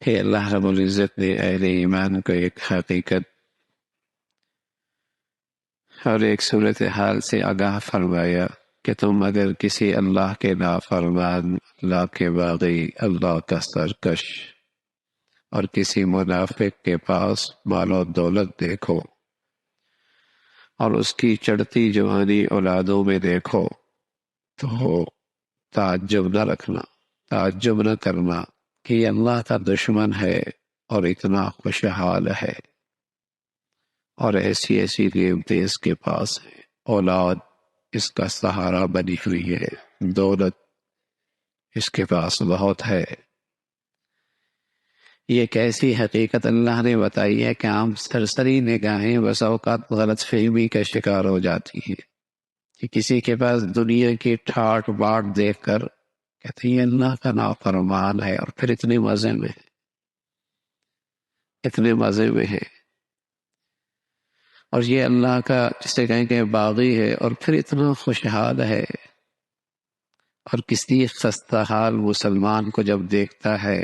کہ اللہ رب العزت نے اہل ایمان کو ایک حقیقت اور ایک صورتحال سے آگاہ فرمایا کہ تم اگر کسی اللہ کے نافرمان، اللہ کے باغی، اللہ کا سرکش اور کسی منافق کے پاس مال و دولت دیکھو اور اس کی چڑھتی جوانی اولادوں میں دیکھو تو تعجب نہ رکھنا، تعجب نہ کرنا کہ یہ اللہ کا دشمن ہے اور اتنا خوشحال ہے، اور ایسی ایسی نعمتیں اس کے پاس ہیں، اولاد اس کا سہارا بنی ہوئی ہے، دولت اس کے پاس بہت ہے۔ یہ کیسی حقیقت اللہ نے بتائی ہے کہ عام سرسری نگاہیں بس اوقات غلط فہمی کا شکار ہو جاتی ہیں کہ کسی کے پاس دنیا کی ٹھاٹ باٹ دیکھ کر کہتے ہیں یہ اللہ کا نافرمان ہے، اور پھر اتنے مزے میں ہے، اتنے مزے میں ہے، اور یہ اللہ کا جسے کہیں کہ باغی ہے اور پھر اتنا خوشحال ہے، اور کسی خستہ حال مسلمان کو جب دیکھتا ہے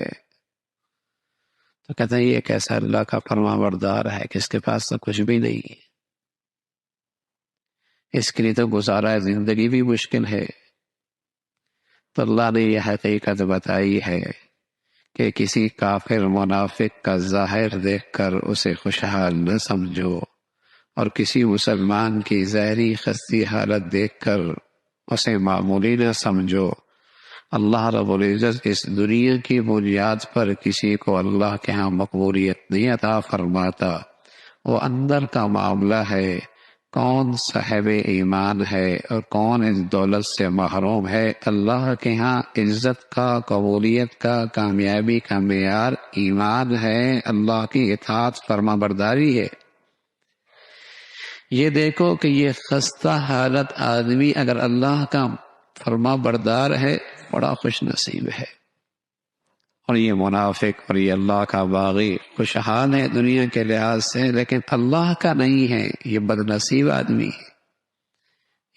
تو کہتے ہیں یہ کیسا اللہ کا فرما بردار ہے کہ اس کے پاس تو کچھ بھی نہیں ہے، اس کے لیے تو گزارا زندگی بھی مشکل ہے۔ تو اللہ نے یہ حقیقت بتائی ہے کہ کسی کافر منافق کا ظاہر دیکھ کر اسے خوشحال نہ سمجھو، اور کسی مسلمان کی ظاہری خستی حالت دیکھ کر اسے معمولی نہ سمجھو۔ اللہ رب العزت اس دنیا کی بنیاد پر کسی کو اللہ کے ہاں مقبولیت نہیں عطا فرماتا، وہ اندر کا معاملہ ہے، کون صاحب ایمان ہے اور کون اس دولت سے محروم ہے۔ اللہ کے ہاں عزت کا، قبولیت کا، کامیابی کا معیار ایمان ہے، اللہ کی اطاعت فرما برداری ہے۔ یہ دیکھو کہ یہ خستہ حالت آدمی اگر اللہ کا فرما بردار ہے بڑا خوش نصیب ہے، اور یہ منافق اور یہ اللہ کا باغی خوشحال ہے دنیا کے لحاظ سے، لیکن اللہ کا نہیں ہے، یہ بد نصیب آدمی ہے،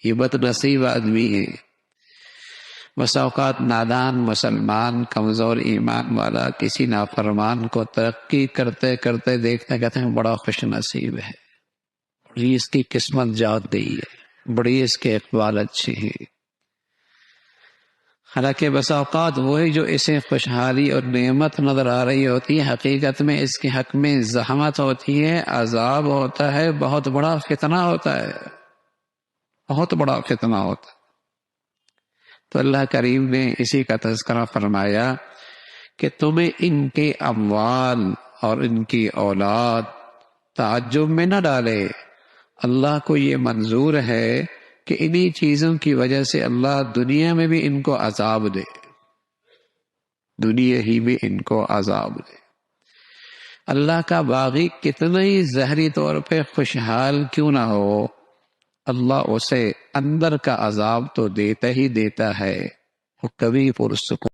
یہ بد نصیب آدمی ہے۔ بس اوقات نادان مسلمان، کمزور ایمان والا کسی نافرمان کو ترقی کرتے کرتے دیکھتے کہتے ہیں بڑا خوش نصیب ہے، بڑی اس کی قسمت جاگ گئی ہے، بڑی اس کے اقبال اچھے ہیں۔ حالانکہ بس اوقات وہی جو اسے خوشحالی اور نعمت نظر آ رہی ہوتی ہے، حقیقت میں اس کے حق میں زحمت ہوتی ہے، عذاب ہوتا ہے، بہت بڑا فتنہ ہوتا ہے، بہت بڑا فتنہ ہوتا ہے۔ تو اللہ کریم نے اسی کا تذکرہ فرمایا کہ تمہیں ان کے اموال اور ان کی اولاد تعجب میں نہ ڈالے، اللہ کو یہ منظور ہے کہ انہی چیزوں کی وجہ سے اللہ دنیا میں بھی ان کو عذاب دے، دنیا ہی میں ان کو عذاب دے۔ اللہ کا باغی کتنا ہی ظاہری طور پہ خوشحال کیوں نہ ہو، اللہ اسے اندر کا عذاب تو دیتا ہی دیتا ہے، وہ کبھی پرسکون